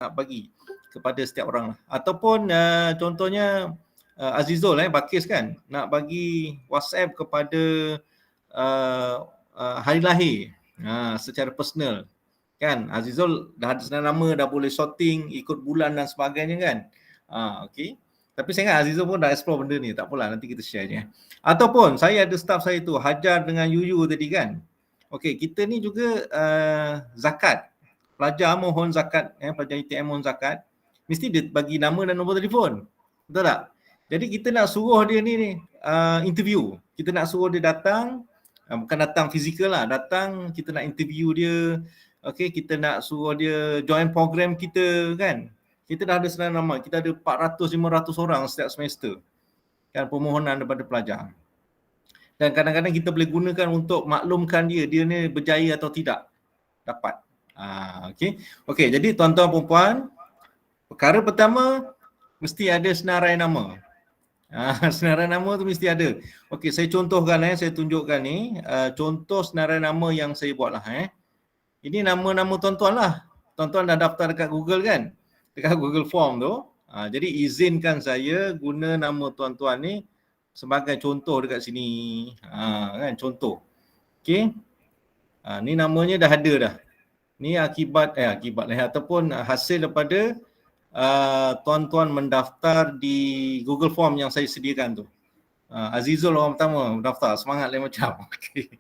nak bagi kepada setiap orang lah. Ataupun contohnya Azizul Bakis kan nak bagi WhatsApp kepada hari lahir secara personal kan. Azizul dah ada senar nama, dah boleh sorting ikut bulan dan sebagainya kan. Okey. Tapi saya ingat Azizul pun dah explore benda ni, tak apalah nanti kita share je. Ataupun saya ada staff saya tu Hajar dengan Yuyu tadi kan. Okey, kita ni juga zakat. Pelajar mohon zakat, pelajar ITM mohon zakat, mesti dia bagi nama dan nombor telefon. Betul tak? Jadi kita nak suruh dia ni interview. Kita nak suruh dia datang, bukan datang fizikal lah, datang kita nak interview dia. Okey, kita nak suruh dia join program kita kan. Kita dah ada senar nama, kita ada 400-500 orang setiap semester. Kan permohonan daripada pelajar. Dan kadang-kadang kita boleh gunakan untuk maklumkan dia ni berjaya atau tidak. Dapat. Okey, jadi tuan-tuan perempuan, perkara pertama mesti ada senarai nama. Senarai nama tu mesti ada. Okey, saya contohkan saya tunjukkan ni contoh senarai nama yang saya buat lah Ini nama-nama tuan-tuan lah. Tuan-tuan dah daftar dekat Google kan? Dekat Google Form tu. Jadi izinkan saya guna nama tuan-tuan ni sebagai contoh dekat sini. Kan contoh. Okey. Ni namanya dah ada dah. Ni akibat ataupun hasil daripada tuan-tuan mendaftar di Google Form yang saya sediakan tu. Azizul orang pertama mendaftar, semangat lain macam. Okey.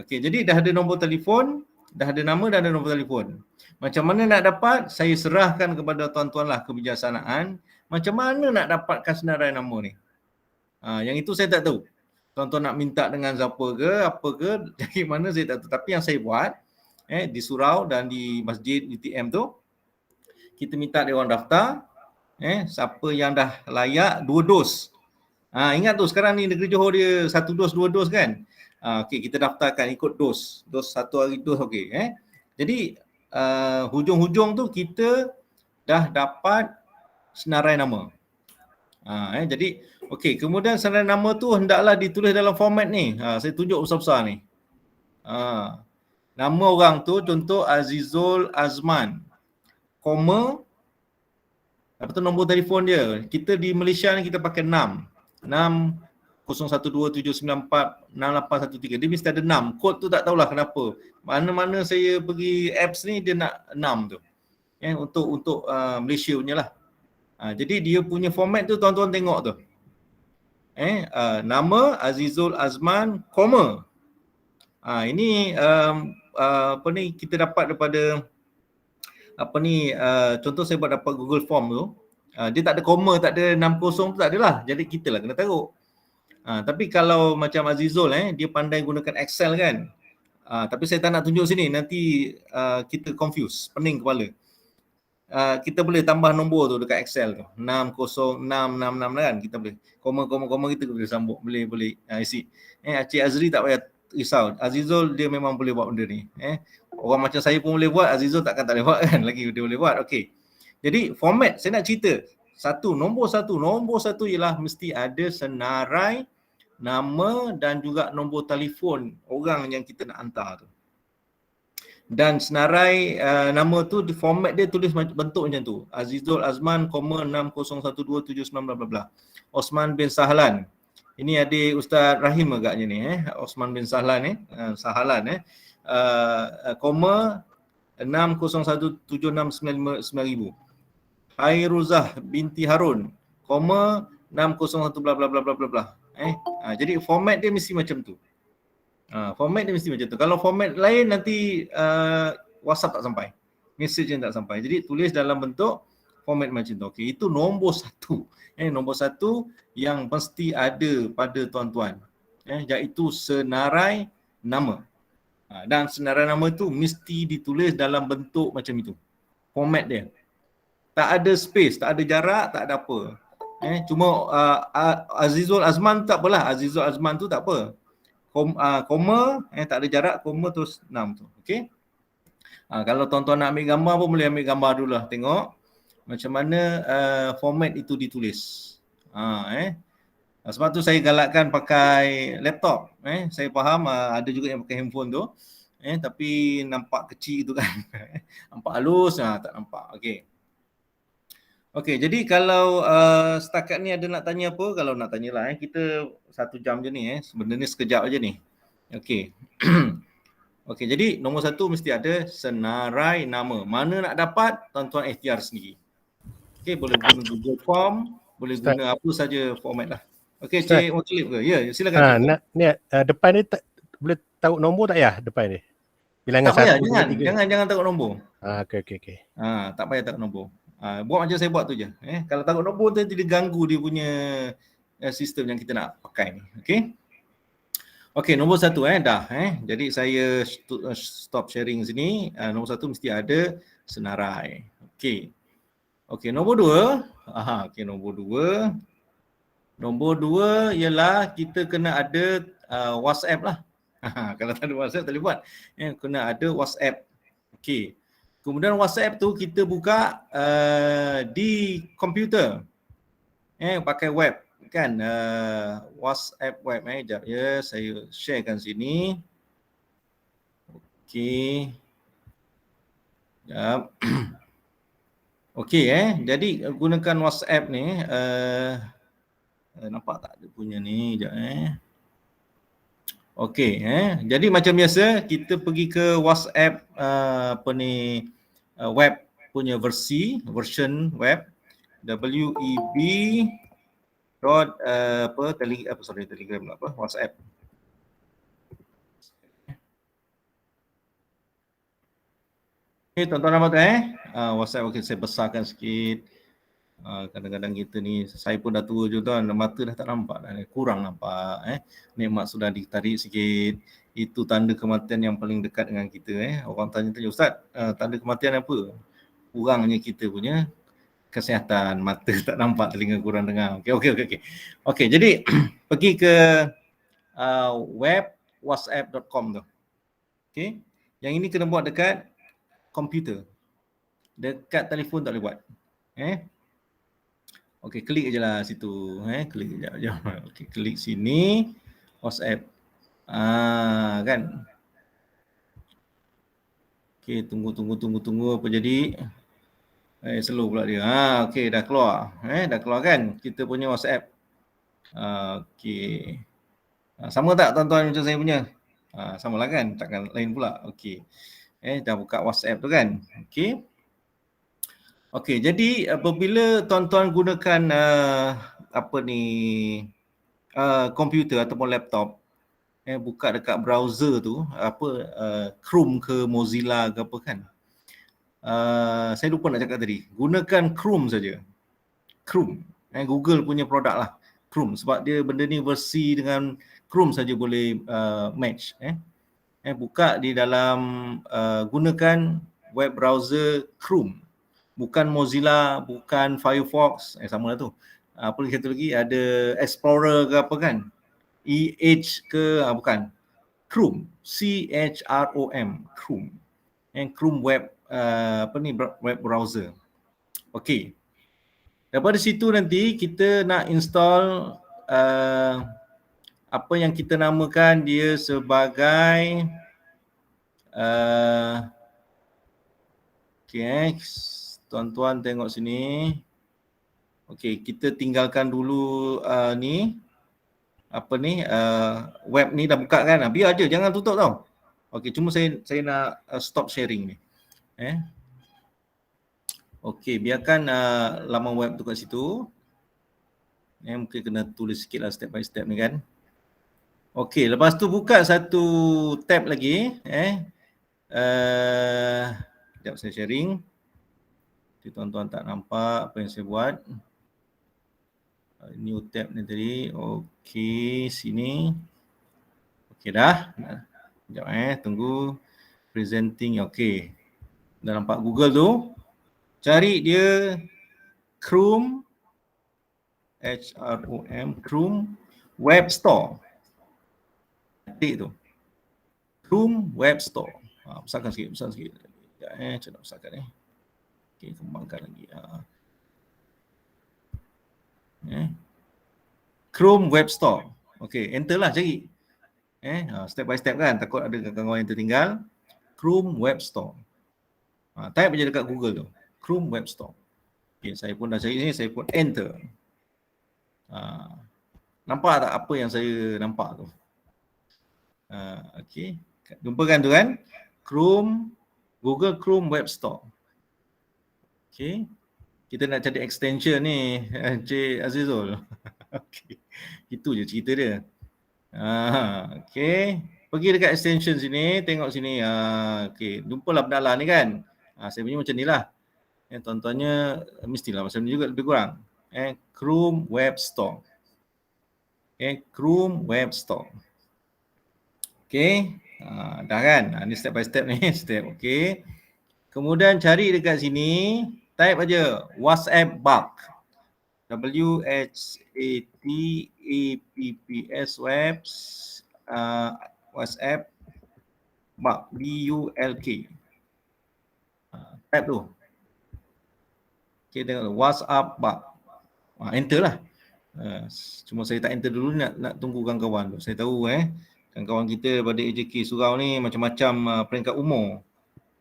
Okey, jadi dah ada nombor telefon, dah ada nama, dah ada nombor telefon. Macam mana nak dapat? Saya serahkan kepada tuan-tuan lah kebijaksanaan. Macam mana nak dapatkan senarai nama ni? Yang itu saya tak tahu. Tuan-tuan nak minta dengan siapa ke, apa ke, dari mana saya tak tahu. Tapi yang saya buat, di surau dan di masjid UTM tu, kita minta dia orang daftar, siapa yang dah layak 2 dos. Ingat tu sekarang ni negeri Johor dia 1 dos 2 dos kan. Okey, kita daftarkan ikut dos 1 hari dos okey. Jadi hujung-hujung tu kita dah dapat senarai nama. Jadi okey, kemudian senarai nama tu hendaklah ditulis dalam format ni. Saya tunjuk besar-besar ni. Nama orang tu contoh Azizul Azman, koma, apa tu nombor telefon dia. Kita di Malaysia ni kita pakai 6 0127946813. Dia mesti ada 6. Kod tu tak tahulah kenapa. Mana-mana saya pergi apps ni dia nak 6 tu. Untuk Malaysia punya lah. Jadi dia punya format tu tuan-tuan tengok tu. Nama Azizul Azman, koma. Ini apa ni kita dapat daripada contoh saya buat dapat Google Form tu. Dia tak ada koma, tak ada 60 tu tak adalah. Jadi kita lah kena taruh. Tapi kalau macam Azizul dia pandai gunakan Excel kan. Tapi saya tak nak tunjuk sini, nanti kita confuse, pening kepala. Kita boleh tambah nombor tu dekat Excel tu. 60666 kan kita boleh. Koma kita boleh sambung, boleh isi. Encik Azri tak payah risau. Azizul dia memang boleh buat benda ni. Orang macam saya pun boleh buat, Azizul takkan tak boleh buat kan. Lagi dia boleh buat. Okey. Jadi format saya nak cerita. Nombor satu ialah mesti ada senarai nama dan juga nombor telefon orang yang kita nak hantar tu. Dan senarai nama tu di format dia tulis bentuk macam tu. Azizul Azman, 601279 bla bla bla. Osman bin Sahlan. Ini adik Ustaz Rahim agaknya ni Osman bin Sahlan Sahlan koma 6017699000. Hairuzah binti Harun, koma 601 bla bla bla bla bla bla. Jadi format dia mesti macam tu. Format dia mesti macam tu. Kalau format lain nanti WhatsApp tak sampai. Message yang tak sampai. Jadi tulis dalam bentuk format macam tu. Okey, itu nombor 1. Nombor 1 yang mesti ada pada tuan-tuan. Iaitu senarai nama. Dan senarai nama tu mesti ditulis dalam bentuk macam itu. Format dia. Tak ada space, tak ada jarak, tak ada apa. Cuma Azizul Azman tak apalah. Azizul Azman tu tak apa. Koma, tak ada jarak, koma terus 6 tu. Okey. Kalau tuan-tuan nak ambil gambar pun boleh ambil gambar dulu lah. Tengok macam mana format itu ditulis. Sebab tu saya galakkan pakai laptop. Saya faham ada juga yang pakai handphone tu. Tapi nampak kecil tu kan. Nampak halus, tak nampak. Okey. Okey, jadi kalau setakat ni ada nak tanya apa? Kalau nak tanyalah kita 1 jam je ni sebenarnya sekejap aja ni. Okey. Okey, jadi nombor 1 mesti ada senarai nama. Mana nak dapat, tuan-tuan ikhtiar sendiri. Okey, boleh guna Google Form, boleh Ustaz. guna apa saja format lah. Okey, Ustaz. Cik Muttalib ke? Ya, silakan Cik. Ni depan ni boleh tahu nombor tak ya depan ni? Bilangan Tak payah, 1, 2, 3. jangan takut nombor. Okey. Tak payah takut nombor. Buat macam saya buat tu je. Kalau takut nombor tu dia ganggu dia punya sistem yang kita nak pakai ni. Okey. Okey, nombor 1 dah. Jadi saya stop sharing sini. Nombor 1 mesti ada senarai. Okey. Okey, nombor 2. Okey, nombor 2. Nombor 2 ialah kita kena ada WhatsApp lah. Kalau tak ada WhatsApp tak boleh buat. Kena ada WhatsApp. Okey. Kemudian WhatsApp tu kita buka di komputer. Pakai web kan. WhatsApp web. Sekejap ya, saya sharekan sini. Okey. Sekejap. Okey jadi gunakan WhatsApp ni. Nampak tak dia punya ni? Sekejap Okey jadi macam biasa kita pergi ke WhatsApp web punya version web Telegram WhatsApp. Tuan-tuan nampak WhatsApp. Okey, saya besarkan sikit. Kadang-kadang kita ni, saya pun dah tua je tuan, mata dah tak nampak dah, kurang nampak nikmat sudah ditarik sikit. Itu tanda kematian yang paling dekat dengan kita Orang tanya Ustaz, tanda kematian apa? Kurangnya kita punya kesihatan, mata tak nampak, telinga kurang dengar. Okey, jadi pergi ke web whatsapp.com tu. Okey. Yang ini kena buat dekat komputer. Dekat telefon tak boleh buat. Okey, klik je lah situ. Klik je. Okey, klik sini. WhatsApp. Kan. Okey, tunggu apa jadi. Slow pula dia. Okey, dah keluar. Dah keluar kan kita punya WhatsApp. Okey. Sama tak tuan-tuan macam saya punya? Samalah kan? Takkan lain pula. Okey. Dah buka WhatsApp tu kan. Okey. Okey, jadi apabila tuan-tuan gunakan komputer ataupun laptop, buka dekat browser tu, Chrome ke Mozilla ke apa kan. Saya lupa nak cakap tadi. Gunakan Chrome saja. Chrome. Google punya produk lah. Chrome, sebab dia benda ni versi dengan Chrome saja boleh match. Buka di dalam gunakan web browser Chrome. Bukan Mozilla, bukan Firefox, sama lah tu. Apa kata lagi, ada Explorer ke apa kan? Edge ke, bukan. Chrome, C-H-R-O-M, Chrome. Chrome web, web browser. Okey. Daripada situ nanti kita nak install apa yang kita namakan dia sebagai tuan-tuan tengok sini. Okey, kita tinggalkan dulu web ni dah buka kan. Biar je, jangan tutup tau. Okey, cuma saya nak stop sharing ni. Okey, biarkan laman web tu kat situ. Mungkin kena tulis sikit lah step by step ni kan. Okey, lepas tu buka satu tab lagi. Sekejap saya sharing. Tuan-tuan tak nampak apa yang saya buat. New tab ni tadi. Okey, sini. Okey dah. Sekejap tunggu. Presenting. Okey. Dah nampak Google tu. Cari dia Chrome. H-R-O-M. Chrome Web Store. Ketik tu. Chrome Web Store. Besarkan sikit. Sekejap saya nak besarkan Okey, kembangkan lagi. Chrome Web Store. Okey, enter lah cari. Step by step kan, takut ada kawan-kawan yang tertinggal. Chrome Web Store. Type aja dekat Google tu, Chrome Web Store. Okay, saya pun dah cari ni, saya pun enter. Nampak tak apa yang saya nampak tu? Okay, jumpa kan tu kan? Chrome, Google Chrome Web Store. Okay, kita nak cari extension ni, Encik Azizul. Okay, itu je cerita dia. Okay, pergi dekat extension sini, tengok sini. Okay, jumpalah benda ni kan. Saya punya macam ni lah. Tuan-tuannya mestilah macam ni juga lebih kurang. Chrome Web Store. Chrome Web Store. Okay, dah kan? Ni step by step ni. Step, okay. Kemudian cari dekat sini, type aja WhatsApp Bug. WhatsApps webs WhatsApp Bug, BULK. Type tu. Okay, tengok WhatsApp Bug. Enter lah. Cuma saya tak enter dulu, nak tunggu kawan-kawan tu. Saya tahu kawan-kawan kita pada AJK Surau ni macam-macam peringkat umur.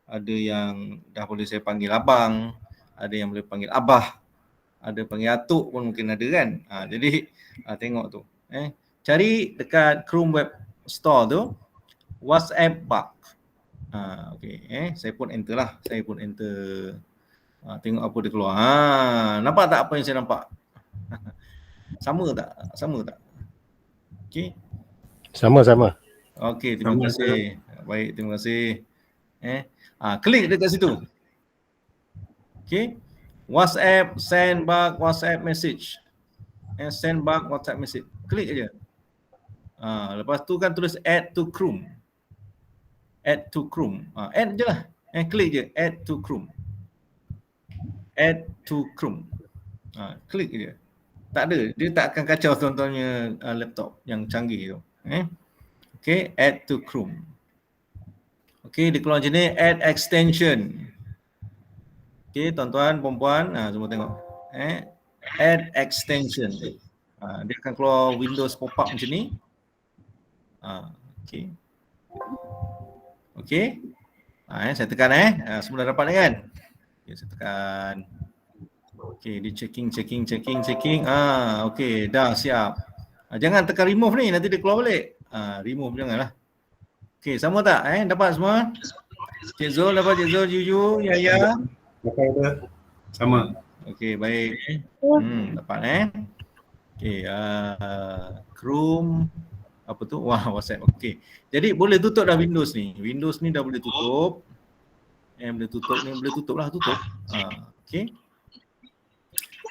Ada yang dah boleh saya panggil abang, ada yang boleh panggil abah, ada panggil atuk pun mungkin ada kan. Jadi tengok tu. Cari dekat Chrome Web Store tu WhatsApp Bug. Okay, saya pun enter lah. Saya pun enter. Tengok apa dia keluar. Nampak tak apa yang saya nampak? Sama tak? Sama tak? Okay. Sama-sama. Okay, terima kasih. Baik, terima kasih. Klik dekat situ. Okay. WhatsApp, send bug WhatsApp message. Send bug WhatsApp message. Klik aja. Lepas tu kan tulis add to Chrome. Add to Chrome. Add je lah. Klik je. Add to Chrome. Add to Chrome. Klik je. Tak ada. Dia tak akan kacau tuan-tuannya laptop yang canggih tu. Okay. Add to Chrome. Okay. Dia keluar macam ni. Add extension. Okay. Tuan-tuan, perempuan. Semua tengok. Add extension. Dia akan keluar Windows pop-up macam ni. Okay. Okay. Saya tekan semua dah dapat ni kan? Okay, saya tekan. Okay, dia checking. Okay, dah siap. Jangan tekan remove ni, nanti dia keluar balik. Remove janganlah. Okay, sama tak? Dapat semua? Cik Zul dapat, Cik Zul, Yuyu, Yaya? Dapat ada. Sama. Okay, baik. Dapat Okay, Chrome apa tu? WhatsApp. Okay. Jadi boleh tutup dah Windows ni. Windows ni dah boleh tutup. Boleh tutup ni, boleh tutup lah, tutup. Okay.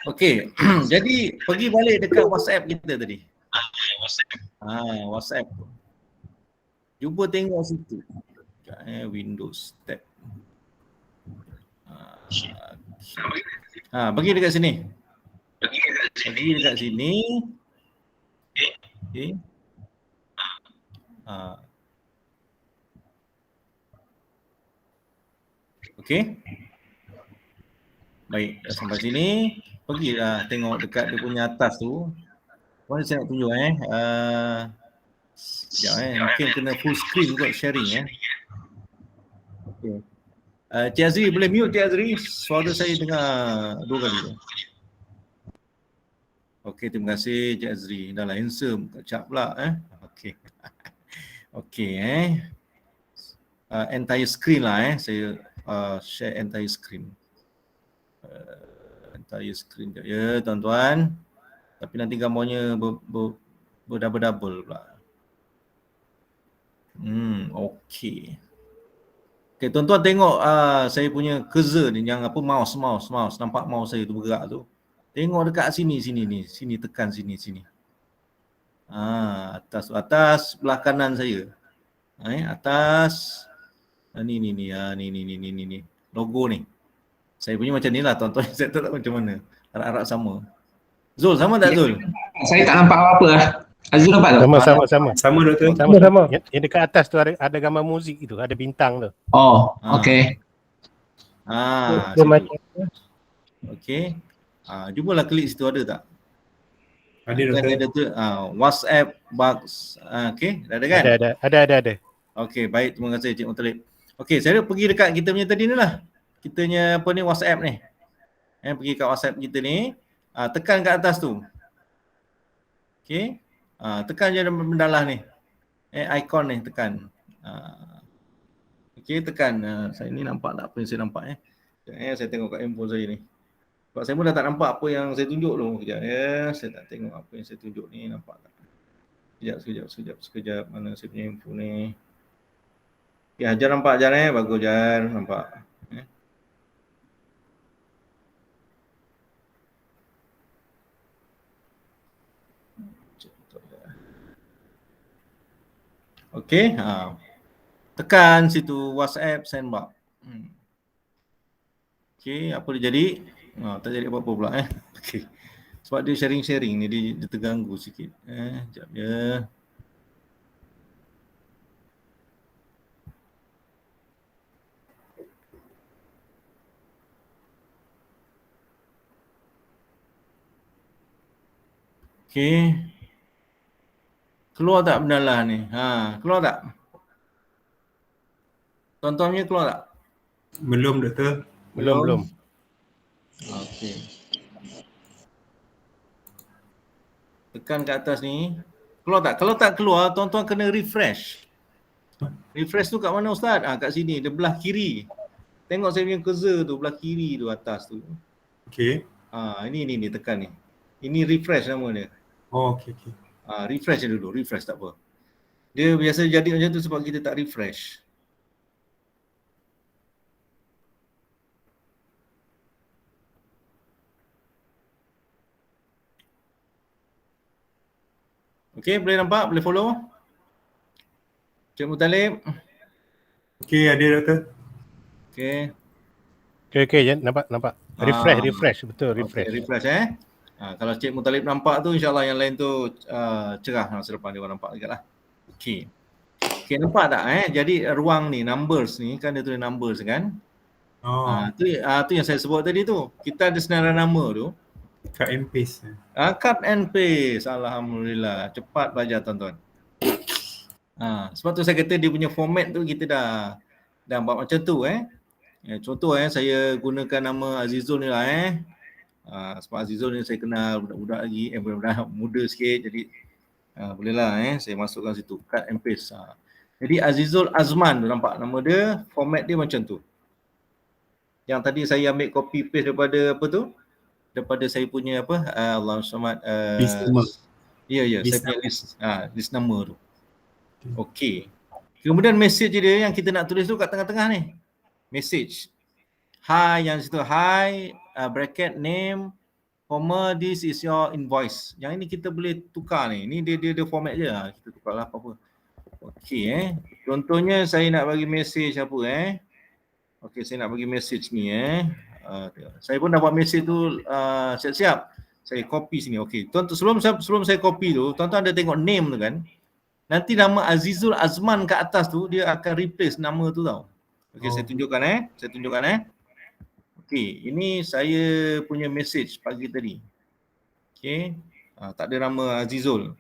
Okay. Jadi pergi balik dekat WhatsApp kita tadi. WhatsApp. Cuba tengok situ. Windows tab. Pergi dekat sini. Pergi dekat sini. Okay. Okay. Baik, dah sampai sini. Pergilah tengok dekat dia punya atas tu. Mana saya nak tunjuk sekejap mungkin kena full screen juga sharing Okay. Cik Azri boleh mute Cik Azri? Suara saya dengar 2 kali tu. Okay, terima kasih Cik Azri. Dah lah handsome, kacap pula Okay. Okay entire screen lah saya share entire screen. Entire screen ya tuan-tuan. Tapi nanti gambarnya berdouble-double pula. Okay. Okay, tuan-tuan tengok saya punya cursor ni yang apa mouse. Nampak mouse saya tu bergerak tu. Tengok dekat sini ni. Sini tekan sini. Atas sebelah kanan saya. Atas. Ni. Logo ni. Saya punya macam ni lah tuan-tuan. Saya tak tahu macam mana. Harap-harap sama. Zul, sama tak Zul? Saya tak nampak apa-apa lah. Azul nampak tak? Sama. Sama doktor. Sama. Yang dekat atas tu ada gambar muzik itu, ada bintang tu. Oh, okey. Okey. Cubalah klik situ, ada tak? Ada doktor. Ada tu WhatsApp box. Okey, dah ada kan? Ada. Okey, baik, terima kasih Cik Muttalib. Okey, saya pergi dekat kita punya tadi ni lah. Kita punya apa ni WhatsApp ni. Pergi kat WhatsApp kita ni, tekan kat atas tu. Okey. Tekan je mendalah ni. Icon ni tekan. Okey, tekan. Saya ni nampak tak apa yang saya nampak saya tengok kat handphone saya ni. Sebab saya pun dah tak nampak apa yang saya tunjuk tu. Kejap saya tak tengok apa yang saya tunjuk ni, nampak tak? Sekejap. Mana saya punya handphone ni. Ya, Jan nampak Jan bagus Jan, nampak. Okey, tekan situ WhatsApp sendbar. Okey, apa dia jadi? Tak jadi apa-apa pula Okey. Sebab dia sharing ni dia terganggu sikit. Sekejap je. Okey. Keluar tak bendalah ni? Keluar tak? Tuan-tuannya keluar tak? Belum doktor. Belum. Okey. Tekan kat atas ni. Keluar tak? Kalau tak keluar, tuan-tuan kena refresh. Refresh tu kat mana Ustaz? Kat sini, dia belah kiri. Tengok saya punya cursor tu, belah kiri tu atas tu. Okey. Ini tekan ni. Ini refresh nama dia. Oh, okey. Refresh je dulu, refresh tak apa. Dia biasa jadi macam tu sebab kita tak refresh. Okey, boleh nampak? Boleh follow? Cik Mutalib? Okey, ada doktor. Okey. Okey, Jan, nampak. Refresh, betul, refresh. Okay, refresh kalau Cik Mutalib nampak tu, insyaAllah yang lain tu cerah masa depan dia orang nampak juga lah. Okey, nampak tak Jadi ruang ni, numbers ni, kan dia tulis numbers kan? Tu yang saya sebut tadi tu. Kita ada senarai nama tu. Cut and paste. Cut and paste. Alhamdulillah. Cepat belajar tuan-tuan. Sebab tu saya kata dia punya format tu kita dah buat macam tu Contoh saya gunakan nama Azizul ni lah sebab Azizul ni saya kenal budak-budak lagi, budak-budak muda sikit, jadi bolehlah saya masukkan situ cut and paste. Jadi Azizul Azman tu nampak nama dia, format dia macam tu. Yang tadi saya ambil copy paste daripada saya punya Allahumma samad List nama. Ya, saya punya list nama tu. Okey. Kemudian message dia yang kita nak tulis tu kat tengah-tengah ni. Message. Hi yang situ, hi, bracket name, comma, this is your invoice. Yang ini kita boleh tukar ni. Ni dia format je. Kita tukarlah apa-apa. Okey Contohnya saya nak bagi message apa Okey, saya nak bagi message ni saya pun dah buat message tu siap-siap. Saya copy sini. Okey, tuan-tuan sebelum saya copy tu, tuan-tuan ada tengok name tu kan? Nanti nama Azizul Azman kat atas tu dia akan replace nama tu tau. Okey, saya tunjukkan Okey, ini saya punya message pagi tadi. Okey. Tak ada nama Azizul.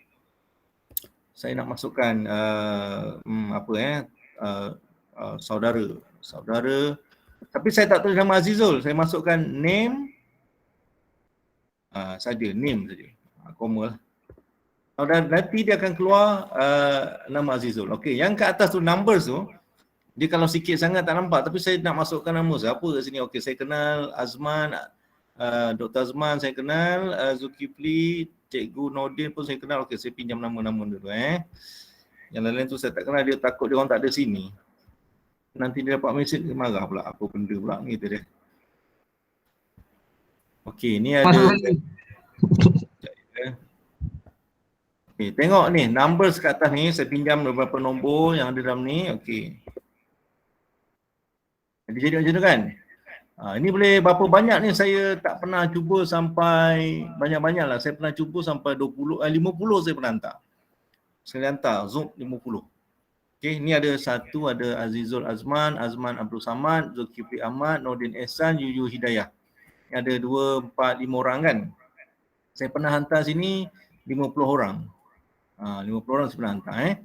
Saya nak masukkan saudara. Tapi saya tak tulis nama Azizul. Saya masukkan name saja, name saja. Koma lah. Dan nanti dia akan keluar nama Azizul. Okey, yang kat atas tu numbers tu, dia kalau sikit sangat tak nampak, tapi saya nak masukkan nama siapa kat sini. Okey, saya kenal Azman, Dr. Azman saya kenal, Zulkifli, Cikgu Nordin pun saya kenal. Okey, saya pinjam nama-nama dulu Yang lain-lain tu saya tak kenal, dia takut dia orang tak ada sini. Nanti dia dapat mesej, dia marah pula. Apa benda pula ni tu dia. Okey, ni ada. Okey, tengok ni, numbers kat atas ni, saya pinjam beberapa nombor yang ada dalam ni. Okey. Jadi macam tu kan? Ini boleh berapa banyak ni saya tak pernah cuba sampai banyak-banyak lah. Saya pernah cuba sampai 50 saya pernah hantar. Saya hantar Zoom 50. Okey, ni ada satu, ada Azizul Azman, Azman Abdul Samad, Zulkifli Ahmad, Nordin Ehsan, Yuyu Hidayah. Ada 2, 4, 5 orang kan. Saya pernah hantar sini 50 orang. 50 orang saya pernah hantar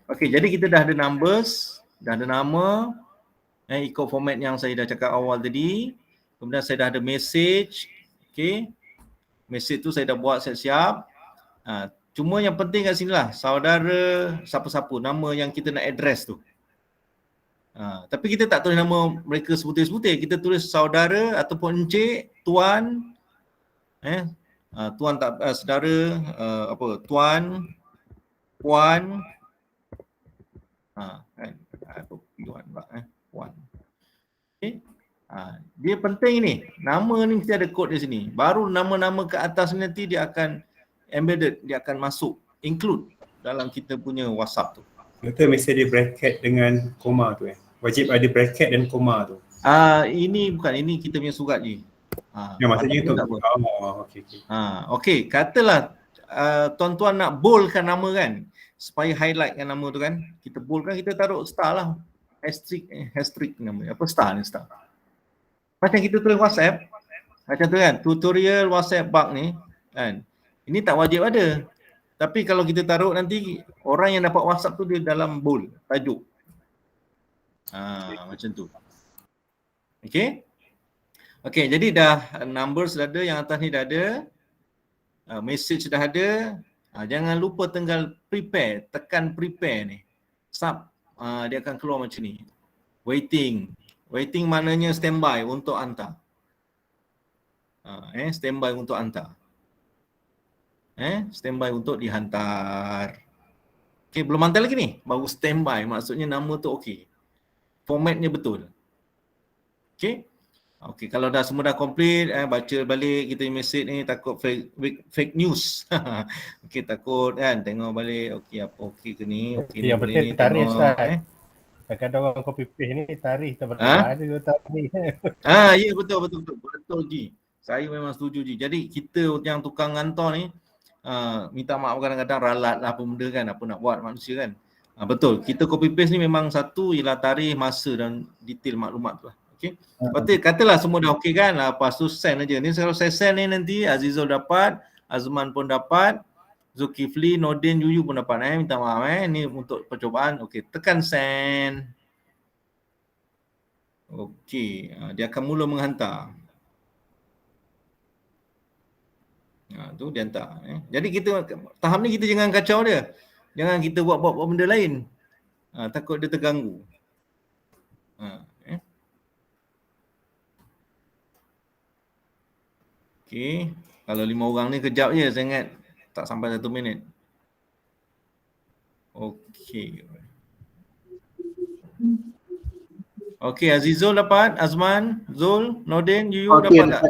Okey, jadi kita dah ada numbers, dah ada nama, ikut format yang saya dah cakap awal tadi. Kemudian saya dah ada message. Okay. Message tu saya dah buat siap-siap. Cuma yang penting kat sini lah, saudara siapa-siapa, nama yang kita nak address tu. Tapi kita tak tulis nama mereka sebutir-sebutir. Kita tulis saudara ataupun encik, tuan, tuan tak saudara, tuan, puan, tuan pula, puan. Okay. Dia penting ni. Nama ni mesti ada kod di sini. Baru nama-nama ke atas ni nanti dia akan embedded, dia akan masuk, include dalam kita punya WhatsApp tu. Doktor, mesti ada bracket dengan koma tu Wajib ada bracket dan koma tu. Ini bukan, ini kita punya surat je. Ya, maksudnya tu. Okey. Okey, katalah tuan-tuan nak boldkan nama kan, supaya highlightkan nama tu kan. Kita boldkan, kita taruh star lah. Hashtag nama. Apa star ni, star. Macam kita tulis WhatsApp, macam tu kan, tutorial WhatsApp bug ni kan. Ini tak wajib ada. Tapi kalau kita taruh nanti orang yang dapat WhatsApp tu dia dalam bold, tajuk. Macam tu. Okey. Okey, jadi dah numbers dah ada, yang atas ni dah ada. Message dah ada. Jangan lupa tinggal prepare, tekan prepare ni. Sub, dia akan keluar macam ni. Waiting. Waiting maknanya standby untuk hantar. Standby untuk hantar. Standby untuk dihantar. Okey, belum hantar lagi ni. Baru standby, maksudnya nama tu okey. Formatnya betul. Okey. Okey, kalau dah semua dah complete, baca balik kita message ni, takut fake news. Okey, takut kan, tengok balik okey apa okey ke ni, okey Yang penting ni tarikh tengok, Ustaz. Kadang orang copy paste ni tarikh tak ada tarikh. Ya betul Ji. Saya memang setuju Ji. Jadi kita yang tukang hantar ni minta maaf kadang-kadang ralat lah apa benda kan, apa nak buat manusia kan. Betul. Kita copy paste ni memang satu ialah tarikh, masa dan detail maklumat tu lah. Okey. Katalah semua dah okey kan, lepas tu send aja. Ni kalau saya send ni nanti Azizul dapat, Azman pun dapat, Zulkifli, Nordin, Yuyu pun dapat. Minta maaf ni untuk percubaan. Okey, tekan send. Okey, dia akan mula menghantar. Tu dia hantar. Jadi kita tahap ni kita jangan kacau dia. Jangan kita buat benda lain. Takut dia terganggu. Okey, kalau 5 orang ni kejap je, saya ingat tak sampai 1 minit. Okey. Okey, Azizul dapat, Azman, Zul, Nordin, Yuyu dapat tak?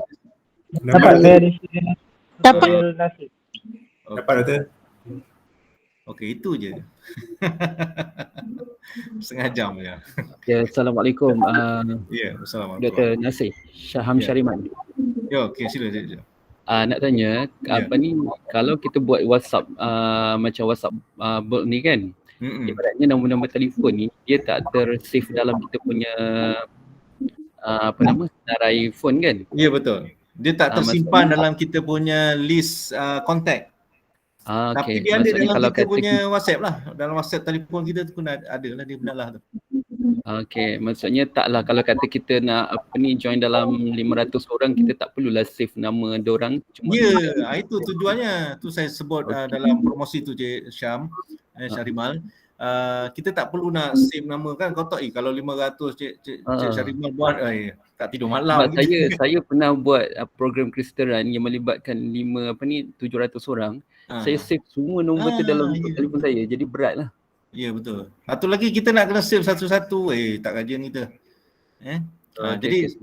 Dapat. Dapat. Dapat doktor. Okey, itu je. Setengah jam je. Ya, Assalamualaikum. Ya, Assalamualaikum. Dr. Nasir Syaham Syariman. Ya, okey, sila. Nak tanya, apa ni, kalau kita buat WhatsApp macam WhatsApp bot ni kan, ibaratnya nombor-nombor telefon ni dia tak tersave dalam kita punya senarai phone kan? Ya, betul. Dia tak tersimpan dalam kita punya list kontak. Tapi Okay. dia ada dalam kalau kita punya WhatsApp lah. Dalam WhatsApp telefon kita tu pun ada lah, dia benar lah tu. Okay, maksudnya taklah kalau kata kita nak join dalam 500 orang, kita tak perlulah save nama diorang. Ya, itu tujuannya. Tu saya sebut dalam promosi tu Cik Syam, Syarimal. Kita tak perlu nak save nama kan. Kau tahu kalau 500 Cik Syarimal buat, tak tidur malam. Sebab saya pernah buat program kristeran yang melibatkan 700 orang. Saya save semua nombor tu dalam telefon saya. Jadi berat lah. Ya, betul. Satu lagi kita nak kena save satu-satu. Tak kajian kita. Jadi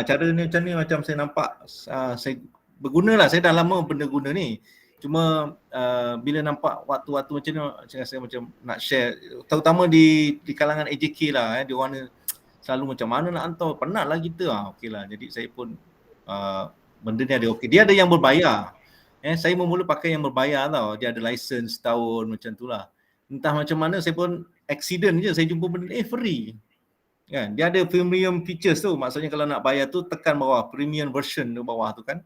cara ni macam ni, macam saya nampak saya berguna lah. Saya dah lama benda guna ni. Cuma bila nampak waktu-waktu macam ni, saya macam nak share. Terutama di kalangan AJK lah. Dia warna selalu macam mana nak hantar. Penat lah kita. Okey lah. Jadi saya pun benda ni ada okey. Dia ada yang berbayar. Saya mula pakai yang berbayar tau. Dia ada license tahun macam tu lah. Entah macam mana saya pun accident je saya jumpa benda free. Kan? Dia ada premium features tu. Maksudnya kalau nak bayar tu tekan bawah premium version di bawah tu kan.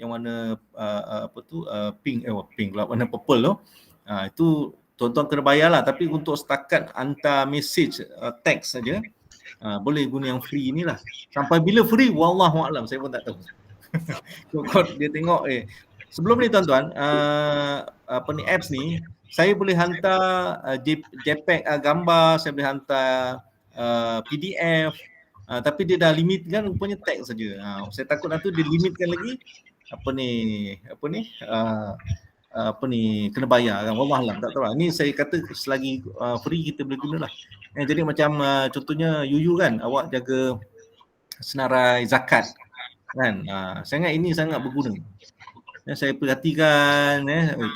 Yang warna pink pula, warna purple tu. Itu tuan-tuan kena bayar lah. Tapi untuk setakat hantar message teks saja, boleh guna yang free ni lah. Sampai bila free, wallahualam, saya pun tak tahu. Kod dia tengok sebelum ni tuan-tuan, apps ni saya boleh hantar JPEG gambar, saya boleh hantar PDF, tapi dia dah limitkan rupanya teks saja. Saya takut nanti dia limitkan lagi kena bayar kan, wallahualam, tak tahu lah. Ni saya kata selagi free kita boleh gunalah. Jadi macam contohnya Yuyu kan, awak jaga senarai zakat kan, saya ingat ini sangat berguna. Saya perhatikan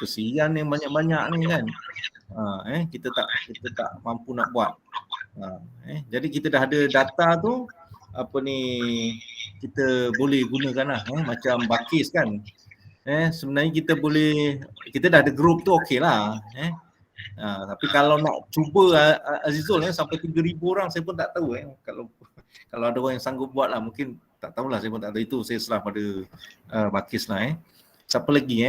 kesian yang banyak-banyak ni kan, kita tak mampu nak buat. Jadi kita dah ada data tu, kita boleh gunakan lah, macam Bakis kan. Sebenarnya kita dah ada group tu okey lah. Tapi kalau nak cuba Azizul sampai 3,000 orang, saya pun tak tahu kalau ada orang yang sanggup buat lah, mungkin tak tahulah, saya pun tak tahu, itu saya serah pada Bakis lah. Siapa lagi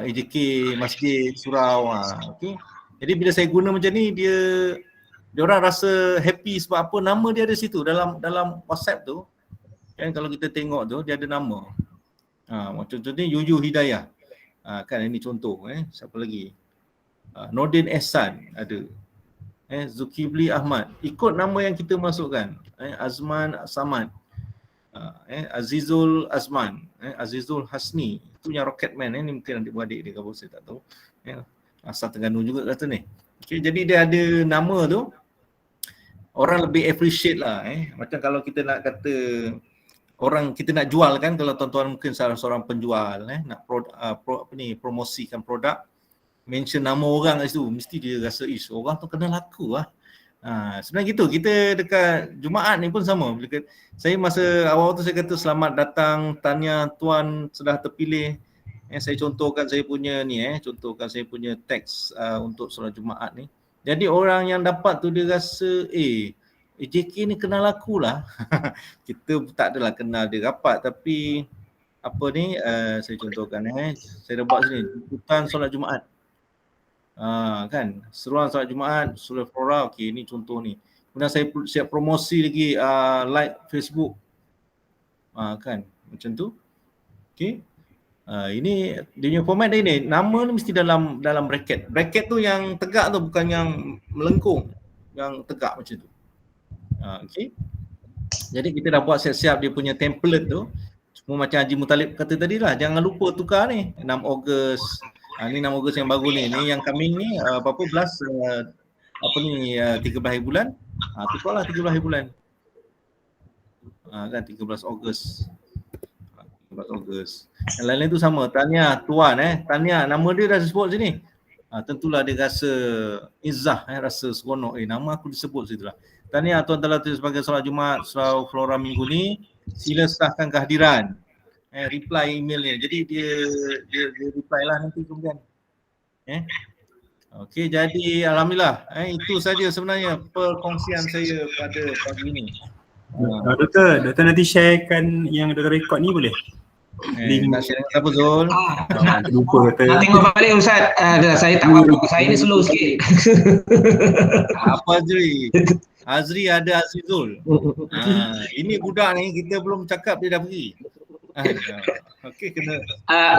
AJK Masjid Surau. Okay. Jadi bila saya guna macam ni, dia orang rasa happy sebab apa, nama dia ada situ dalam WhatsApp tu kan. Kalau kita tengok tu dia ada nama, macam contohnya Yuyu Hidayah, kan ini contoh. Siapa lagi, Nordin Ehsan ada, Zulkifli Ahmad, ikut nama yang kita masukkan, Azman Samad, Azizul Azman, Azizul Hasni, itu yang Rocketman. Ni mungkin adik-beradik dia, kalau saya tak tahu, asal Terengganu juga kata ni. Okay, jadi dia ada nama tu, orang lebih appreciate lah. Macam kalau kita nak kata orang, kita nak jual kan, kalau tuan-tuan mungkin salah seorang penjual nak promosikan produk, mention nama orang kat situ, mesti dia rasa orang tu kenal aku lah. Sebenarnya gitu, kita dekat Jumaat ni pun sama. Saya masa awal tu saya kata selamat datang, tahniah tuan sudah terpilih. Saya contohkan saya punya ni, contohkan saya punya teks untuk solat Jumaat ni. Jadi orang yang dapat tu dia rasa JK ni kenal aku lah. Kita tak adalah kenal dia rapat, tapi saya contohkan saya dah buat sini, jemputan solat Jumaat. Kan, seruan solat Jumaat, surah Flora, okey, ni contoh ni. Kemudian saya siap promosi lagi like Facebook. Kan, macam tu. Okey. Ini dia punya format dia ni, nama ni mesti dalam bracket. Bracket tu yang tegak tu, bukan yang melengkung, yang tegak macam tu. Okey. Jadi kita dah buat siap-siap dia punya template tu. Semua macam Haji Mutalib kata tadi lah, jangan lupa tukar ni 6 Ogos. Ni 6 Ogos yang baru ni. Ni yang coming ni berapa belas 13 hari bulan. Tukarlah 13 hari bulan. Kan 13 Ogos. 13 Ogos. Yang lain tu sama, tahniah tuan tahniah, nama dia dah disebut sini. Tentulah dia rasa izzah, rasa seronok, nama aku disebut situ lah. Tahniah tuan telah tulis sebagai solat Jumaat Surau Flora minggu ni, sila sahkan kehadiran. Reply emailnya. Jadi dia reply lah nanti kemudian. Okey, jadi alhamdulillah itu saja sebenarnya perkongsian saya pada pagi ini. Doktor nanti sharekan yang doktor rekod ni boleh? Nak share dengan siapa Zul? Lupa kata. Nak tengok balik Ustaz. Saya tak mampu. Saya ni slow sikit. Apa Azri ada Azizul. Ini budak ni kita belum cakap dia dah pergi. Okey, kena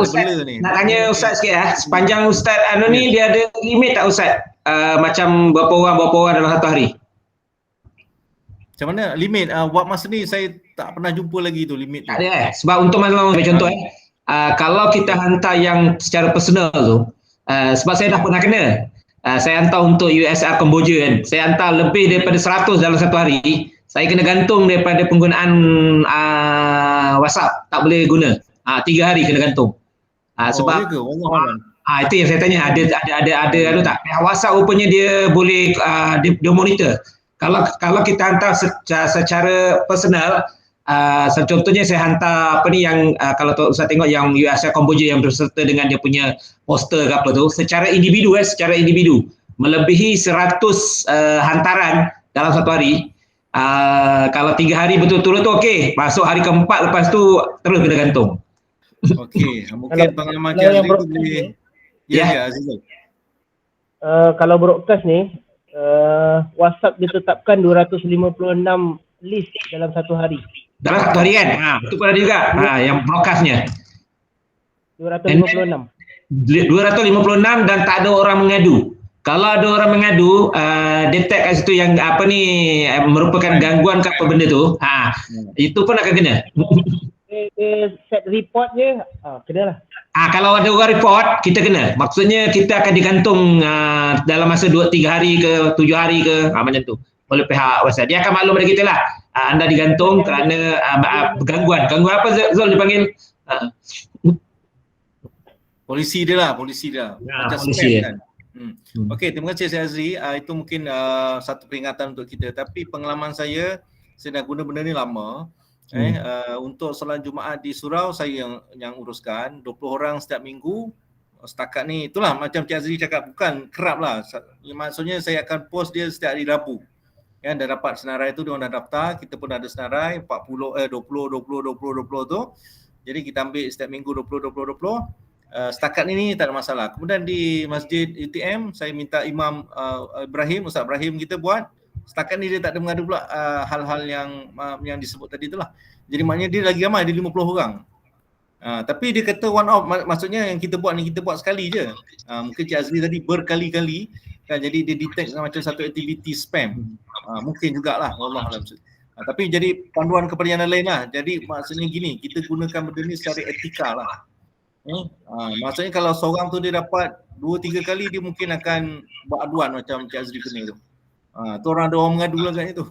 Ustaz ni. Nak tanya Ustaz sikit sepanjang Ustaz ni dia ada limit tak Ustaz? Macam berapa orang dalam satu hari? Macam mana limit? Buat masa ni saya tak pernah jumpa lagi tu limit. Tak ada sebab untuk masalah contoh kalau kita hantar yang secara personal tu, sebab saya dah pernah kena. Saya hantar untuk USR Kemboja kan. Saya hantar lebih daripada 100 dalam satu hari. Saya kena gantung daripada penggunaan WhatsApp, tak boleh guna. 3 hari kena gantung. Sebab itu yang saya tanya, ada tak? WhatsApp rupanya dia boleh dia monitor. Kalau kita hantar secara personal, contohnya saya hantar yang kalau Ustaz tengok yang USR Kemboja yang berserta dengan dia punya poster ke apa tu, secara individu melebihi 100 hantaran dalam satu hari. Kalau 3 hari betul-betul tu okey, masuk hari keempat lepas tu terus kena gantung. Okey, mungkin pengalaman Azri tu boleh. Ya Azizul. Kalau broadcast ni WhatsApp ditetapkan 256 list dalam satu hari. Dalam satu hari kan? Itu pun ada juga. Yang broadcastnya. 256. 256 dan tak ada orang mengadu. Kalau ada orang mengadu, detect kat situ yang merupakan gangguan ke apa benda tu, itu pun akan kena. Set report je, kena lah. Kalau ada orang report, kita kena. Maksudnya kita akan digantung dalam masa 2-3 hari ke 7 hari ke, macam tu. Oleh pihak WhatsApp. Dia akan maklum pada kita lah. Anda digantung kerana gangguan. Gangguan apa Zul dipanggil? Polisi dia lah. Macam polisi spam kan. Okey, terima kasih Cik Azri. Itu mungkin satu peringatan untuk kita. Tapi pengalaman saya dah guna benda ni lama. Untuk solat Jumaat di surau saya yang uruskan 20 orang setiap minggu. Setakat ni itulah macam Cik Azri cakap, bukan kerap lah. Maksudnya saya akan post dia setiap hari Rabu. Dah dapat senarai tu, dia orang dah daftar, kita pun ada senarai 20 tu. Jadi kita ambil setiap minggu 20. Setakat ni tak ada masalah. Kemudian di Masjid UTM saya minta Imam Ustaz Ibrahim kita buat. Setakat ni dia tak ada mengadu pula hal-hal yang disebut tadi itulah. Jadi maknanya dia lagi ramai, dia 50 orang. Tapi dia kata one off, maksudnya yang kita buat ni kita buat sekali je. Mungkin Cik Azri tadi berkali-kali kan, jadi dia detect macam satu aktiviti spam. Mungkin jugalah, wallahualam. Tapi jadi panduan kepada yang lain lah. Jadi maksudnya gini, kita gunakan benda ni secara etika lah. Maksudnya kalau seorang tu dia dapat 2-3 kali, dia mungkin akan buat aduan macam Cik Azri kena tu. Tu ada orang mengadu lah kat itu.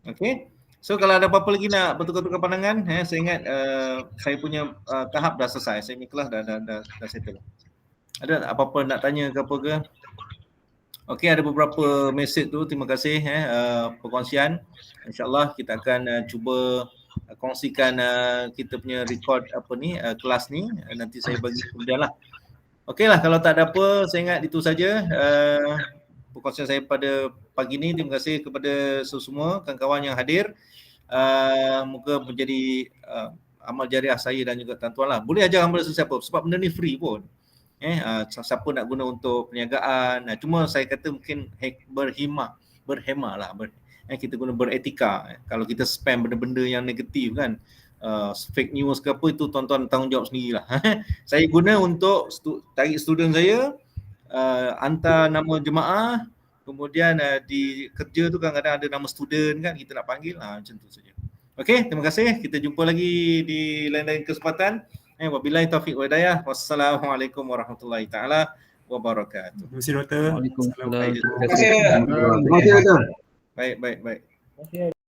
Okay. So kalau ada apa-apa lagi nak bertukar-tukar pandangan, saya ingat saya punya tahap dah selesai. Saya punya kelas dah settle. Ada apa-apa nak tanya ke apa ke? Okey, ada beberapa mesej tu. Terima kasih perkongsian. InsyaAllah kita akan cuba kongsikan kita punya record kelas ni. Nanti saya bagi kemudian lah. Okeylah, kalau tak ada apa, saya ingat itu saja perkongsian saya pada pagi ni. Terima kasih kepada semua kawan-kawan yang hadir. Moga menjadi amal jariah saya dan juga tuan-tuan lah. Boleh ajar amal sesiapa sebab benda ni free pun. Siapa nak guna untuk perniagaan. Cuma saya kata mungkin berhemah lah. Kita guna beretika. Kalau kita spam benda-benda yang negatif kan, fake news ke apa, itu tuan-tuan tanggungjawab sendirilah. Saya guna untuk tarik student saya, hantar nama jemaah, kemudian di kerja tu kadang-kadang ada nama student kan, kita nak panggil, macam tu saja. Okey, terima kasih. Kita jumpa lagi di lain-lain kesempatan. Wabillahi taufiq wa hidayah. Wassalamualaikum warahmatullahi taala wabarakatuh. Terima kasih Doktor. Waalaikumsalam. Terima kasih Doktor. Baik. Terima kasih.